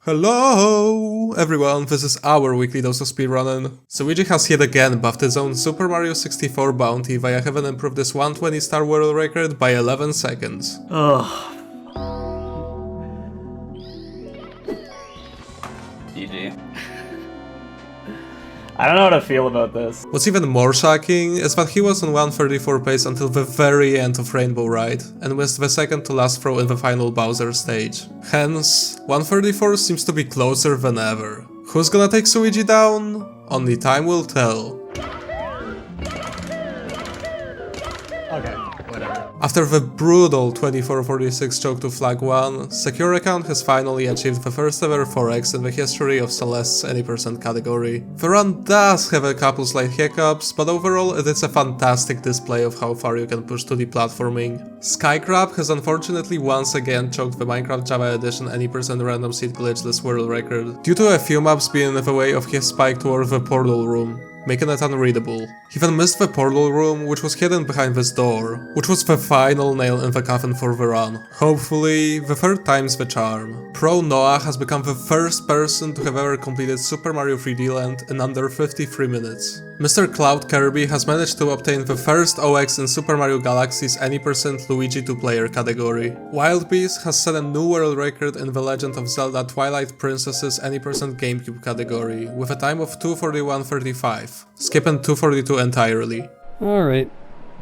Hello everyone, this is our weekly dose of speedrunning. So Luigi has yet again buffed his own Super Mario 64 bounty via having improved his 120-star world record by 11 seconds. Ugh. GG. I don't know how to feel about this. What's even more shocking is that he was on 134 pace until the very end of Rainbow Ride, and missed the second to last throw in the final Bowser stage. Hence, 134 seems to be closer than ever. Who's gonna take Luigi down? Only time will tell. Okay, whatever. After the brutal 24-46 choke to flag 1, Secure Account has finally achieved the first ever 4x in the history of Celeste's any percent category. The run does have a couple slight hiccups, but overall it is a fantastic display of how far you can push 2D platforming. Skycrab has unfortunately once again choked the Minecraft Java Edition any percent random seed glitchless world record, due to a few maps being in the way of his spike toward the portal room, making it unreadable. He then missed the portal room, which was hidden behind this door, which was the final nail in the coffin for the run. Hopefully, the third time's the charm. Pro Noah has become the first person to have ever completed Super Mario 3D Land in under 53 minutes. Mr. Cloud Kirby has managed to obtain the first OX in Super Mario Galaxy's any percent Luigi 2-player category. Wildbeast has set a new world record in The Legend of Zelda Twilight Princess's any percent GameCube category, with a time of 2:41:35, skipping 2:42 entirely. Alright,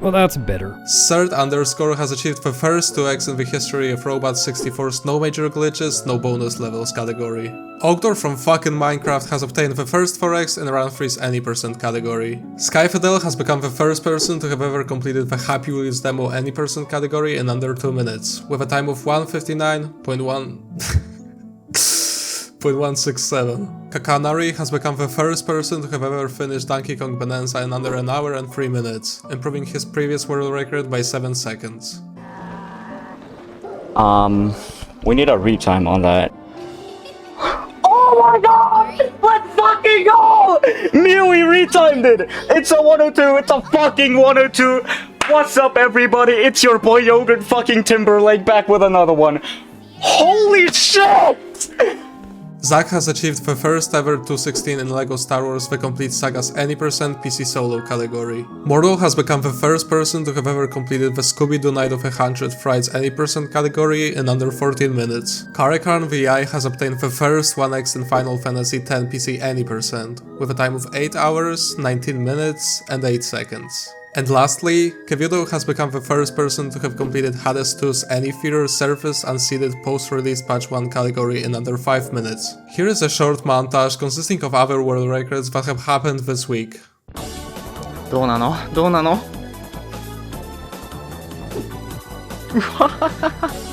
well that's better. Third Underscore has achieved the first 2x in the history of Robot 64's no major glitches, no bonus levels category. Ogdor from fucking Minecraft has obtained the first 4x in Run 3's any percent category. Skyfidel has become the first person to have ever completed the Happy Wheels demo any percent category in under 2 minutes, with a time of 1:59.167. Kakanari has become the first person to have ever finished Donkey Kong Bonanza in under an hour and 3 minutes, improving his previous world record by 7 seconds. We need a retime on that. Oh my god! Let's fucking go! Mew, we retimed it! It's a 102, it's a fucking 102! What's up everybody, it's your boy Yogurt fucking Timberlake back with another one. Holy shit! Zach has achieved the first ever 216 in LEGO Star Wars The Complete Saga's any percent PC solo category. Mortal has become the first person to have ever completed the Scooby-Doo Night of 100 Frights any percent category in under 14 minutes. Karakarn VI has obtained the first 1x in Final Fantasy X PC any percent, with a time of 8 hours, 19 minutes, and 8 seconds. And lastly, Kevyudo has become the first person to have completed Hades 2's Any Feeder Surface Unseeded post-release patch 1 category in under 5 minutes. Here is a short montage consisting of other world records that have happened this week. どうなの？どうなの？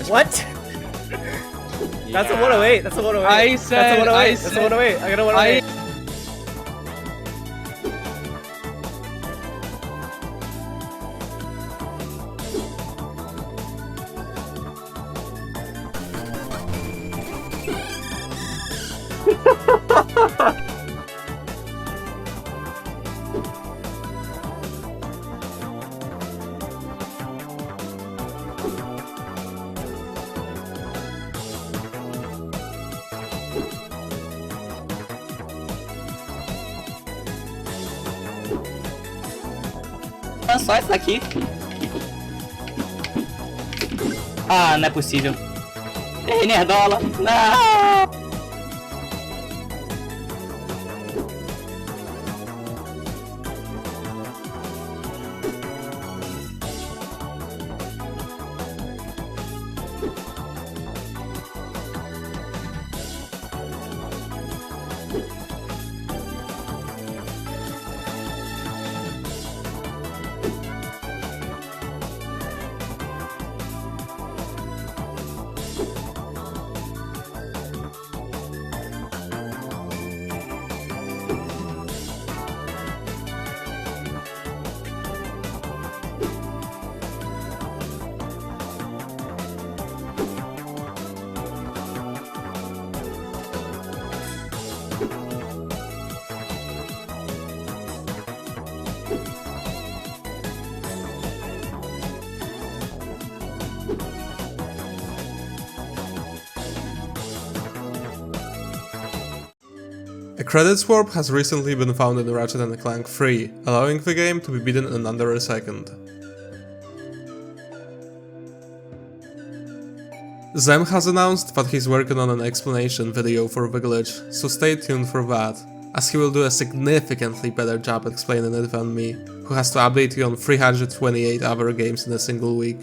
What? That's a 108, that's a 108. I said, that's a 108, I got a 108. Só essa daqui. Ah, não é possível. Ei, nerdola. Não! A credits warp has recently been found in Ratchet & Clank 3, allowing the game to be beaten in under a second. Zem has announced that he's working on an explanation video for the glitch, so stay tuned for that, as he will do a significantly better job explaining it than me, who has to update you on 328 other games in a single week.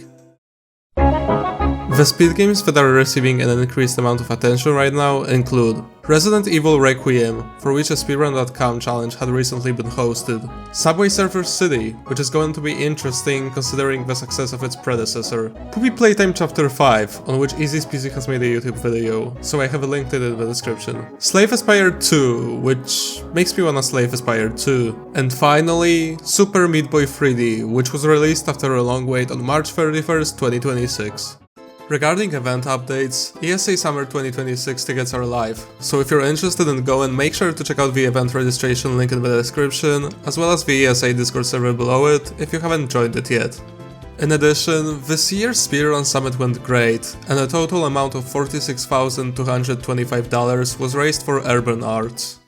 The speed games that are receiving an increased amount of attention right now include Resident Evil Requiem, for which a Speedrun.com challenge had recently been hosted, Subway Surfer City, which is going to be interesting considering the success of its predecessor, Puppy Playtime Chapter 5, on which Easy Speezy has made a YouTube video, so I have a link to it in the description, Slave Aspire 2, which makes me wanna Slave Aspire 2, and finally, Super Meat Boy 3D, which was released after a long wait on March 31st, 2026. Regarding event updates, ESA Summer 2026 tickets are live, so if you're interested in going, make sure to check out the event registration link in the description, as well as the ESA Discord server below it if you haven't joined it yet. In addition, this year's Speedrun Summit went great, and a total amount of $46,225 was raised for urban arts.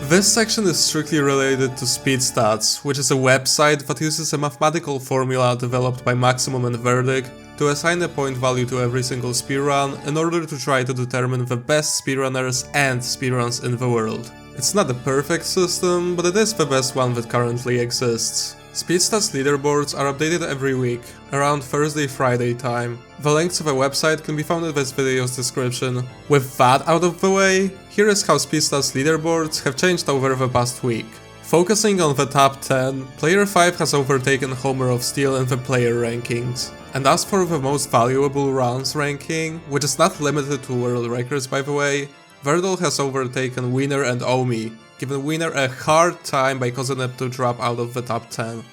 This section is strictly related to SpeedStats, which is a website that uses a mathematical formula developed by Maximum and Verdict to assign a point value to every single speedrun in order to try to determine the best speedrunners and speedruns in the world. It's not the perfect system, but it is the best one that currently exists. SpeedStats leaderboards are updated every week, around Thursday-Friday time. The link to the website can be found in this video's description. With that out of the way, here is how SpeedStats leaderboards have changed over the past week. Focusing on the top 10, Player 5 has overtaken Homer of Steel in the player rankings. And as for the most valuable runs ranking, which is not limited to world records by the way, Verdal has overtaken Wiener and Omi, giving Wiener a hard time by causing it to drop out of the top 10.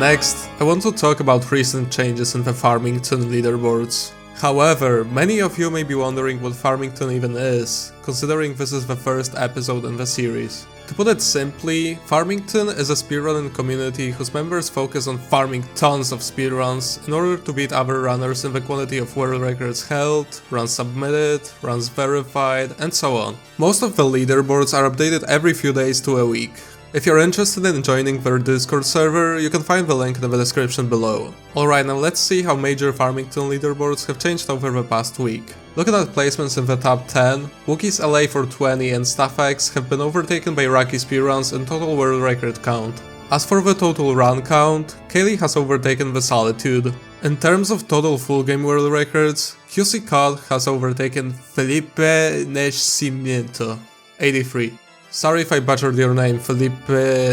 Next, I want to talk about recent changes in the Farmington leaderboards. However, many of you may be wondering what Farmington even is, considering this is the first episode in the series. To put it simply, Farmington is a speedrunning community whose members focus on farming tons of speedruns in order to beat other runners in the quantity of world records held, runs submitted, runs verified, and so on. Most of the leaderboards are updated every few days to a week. If you're interested in joining their Discord server, you can find the link in the description below. Alright, now let's see how major Farmington leaderboards have changed over the past week. Looking at placements in the top 10, Wookiees LA for 20 and StaffX have been overtaken by Rocky speedruns in total world record count. As for the total run count, Kaylee has overtaken the Solitude. In terms of total full game world records, QC Cod has overtaken Felipe Nascimento, 83. Sorry if I butchered your name, Felipe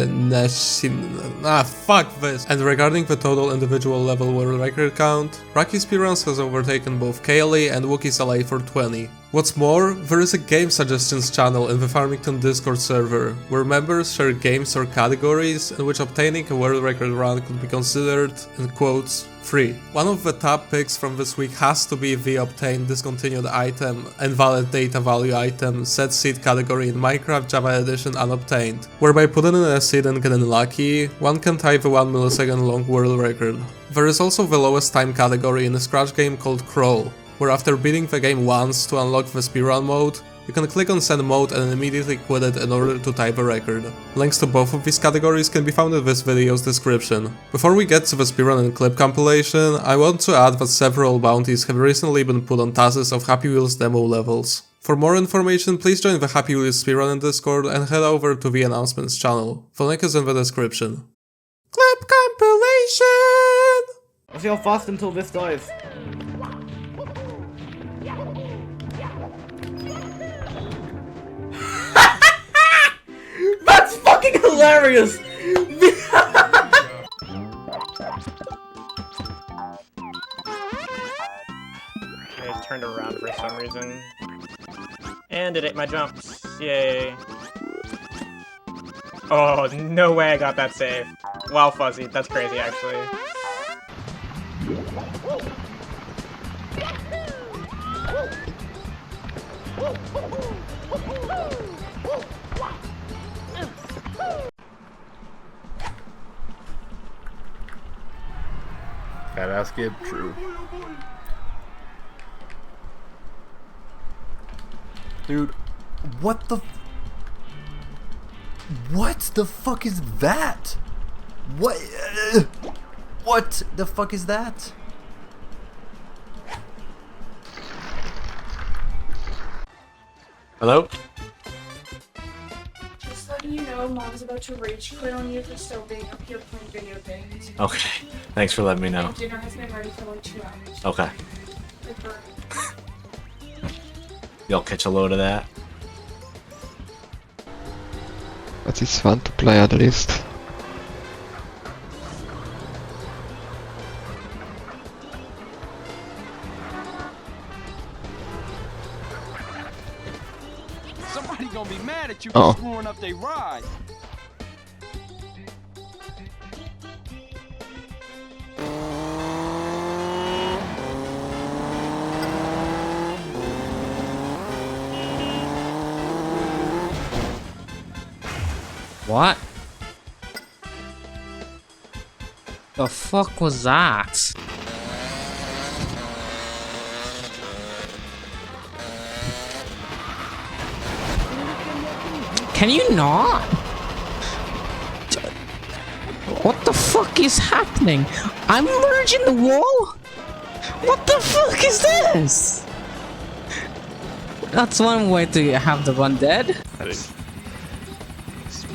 Nascimento. Fuck this. And regarding the total individual level world record count, Rocky Speedruns has overtaken both Kaylee and Wookiees LA for 20. What's more, there is a game suggestions channel in the Farmington Discord server, where members share games or categories in which obtaining a world record run could be considered, in quotes, free. One of the top picks from this week has to be the obtained discontinued item and valid data value item set seed category in Minecraft Java Edition unobtained, whereby putting in a seed and getting lucky, one can tie the 1 millisecond long world record. There is also the lowest time category in a Scratch game called Crawl, where after beating the game once to unlock the speedrun mode, you can click on send mode and immediately quit it in order to tie the record. Links to both of these categories can be found in this video's description. Before we get to the speedrun and clip compilation, I want to add that several bounties have recently been put on tasks of Happy Wheels demo levels. For more information, please join the Happy Wheels Speedrunning Discord and head over to the announcements channel. The link is in the description. Clip compilation! Let's see how fast until this dies. That's fucking hilarious! It turned around for some reason. And it ate my jumps. Yay. Oh, no way I got that save. Wow, Fuzzy. That's crazy, actually. Badass kid, true. Dude, what the... What the fuck is that? What the fuck is that? Hello? Just letting you know, Mom's about to rage quit on you for still being up here playing video games. Okay. Thanks for letting me know. And dinner has been ready for like 2 hours. Okay. Like, we're- Y'all catch a load of that? But it's fun to play at least. Somebody gonna be mad at you Oh. for screwing up their ride. What? The fuck was that? Can you not? What the fuck is happening? I'm merging the wall? What the fuck is this? That's one way to have the one dead.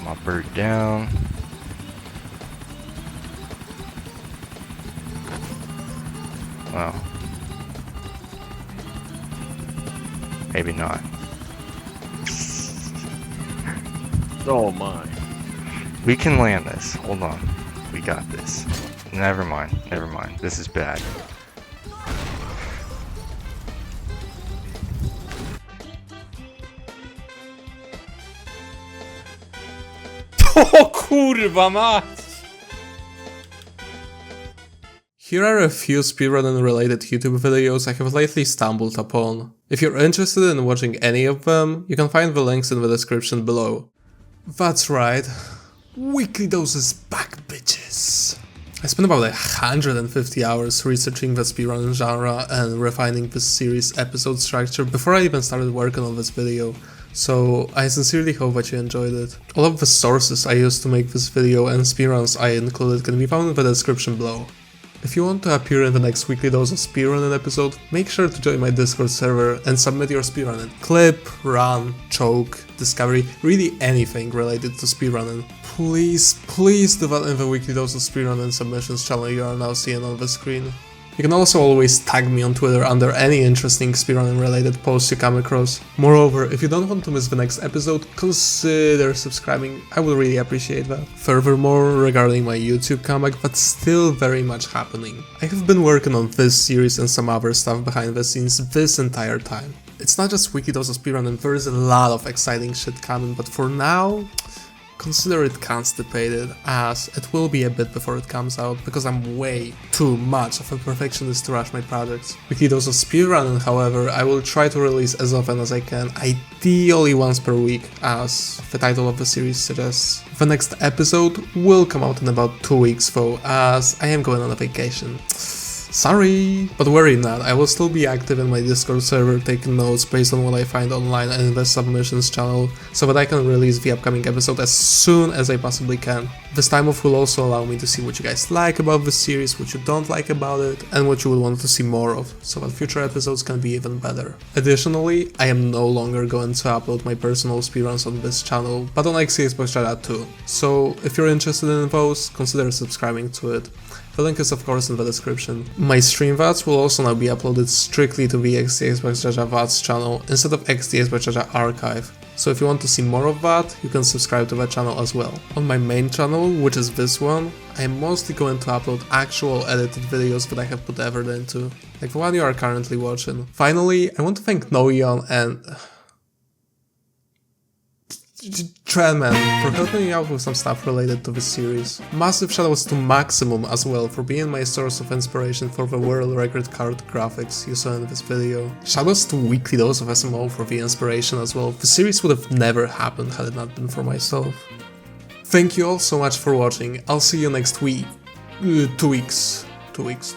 My bird down. Well, maybe not. Oh my. We can land this. Hold on. We got this. Never mind. Never mind. This is bad. O kurwa mać! Here are a few speedrunning related YouTube videos I have lately stumbled upon. If you're interested in watching any of them, you can find the links in the description below. That's right, Weekly Dose is back, bitches! I spent about 150 hours researching the speedrunning genre and refining this series' episode structure before I even started working on this video, so I sincerely hope that you enjoyed it. All of the sources I used to make this video and speedruns I included can be found in the description below. If you want to appear in the next Weekly Dose of Speedrunning episode, make sure to join my Discord server and submit your speedrunning clip, run, choke, discovery, really anything related to speedrunning. Please do that in the Weekly Dose of Speedrunning submissions channel you are now seeing on the screen. You can also always tag me on Twitter under any interesting speedrunning related posts you come across. Moreover, if you don't want to miss the next episode, consider subscribing, I would really appreciate that. Furthermore, regarding my YouTube comeback, that's still very much happening. I have been working on this series and some other stuff behind the scenes this entire time. It's not just Weekly Dose of Speedrunning, there is a lot of exciting shit coming, but for now, consider it constipated, as it will be a bit before it comes out, because I'm way too much of a perfectionist to rush my projects. Weekly Dose of Speedrunning, however, I will try to release as often as I can, ideally once per week, as the title of the series suggests. The next episode will come out in about 2 weeks though, as I am going on a vacation. Sorry! But worry not, I will still be active in my Discord server taking notes based on what I find online and in the submissions channel, so that I can release the upcoming episode as soon as I possibly can. This time off will also allow me to see what you guys like about the series, what you don't like about it, and what you would want to see more of, so that future episodes can be even better. Additionally, I am no longer going to upload my personal speedruns on this channel, but on Xbox Jaja too, so if you're interested in those, consider subscribing to it. The link is of course in the description. My stream VODs will also now be uploaded strictly to the Xbox Jaja VODs channel instead of Xbox Jaja archive. So if you want to see more of that, you can subscribe to that channel as well. On my main channel, which is this one, I am mostly going to upload actual edited videos that I have put effort into, like the one you are currently watching. Finally, I want to thank Noeon and Trendman for helping me out with some stuff related to this series. Massive shoutouts to Maximum as well for being my source of inspiration for the world record card graphics you saw in this video. Shoutouts to Weekly Dose of SMO for the inspiration as well. The series would have never happened had it not been for myself. Thank you all so much for watching. I'll see you next week. 2 weeks. 2 weeks.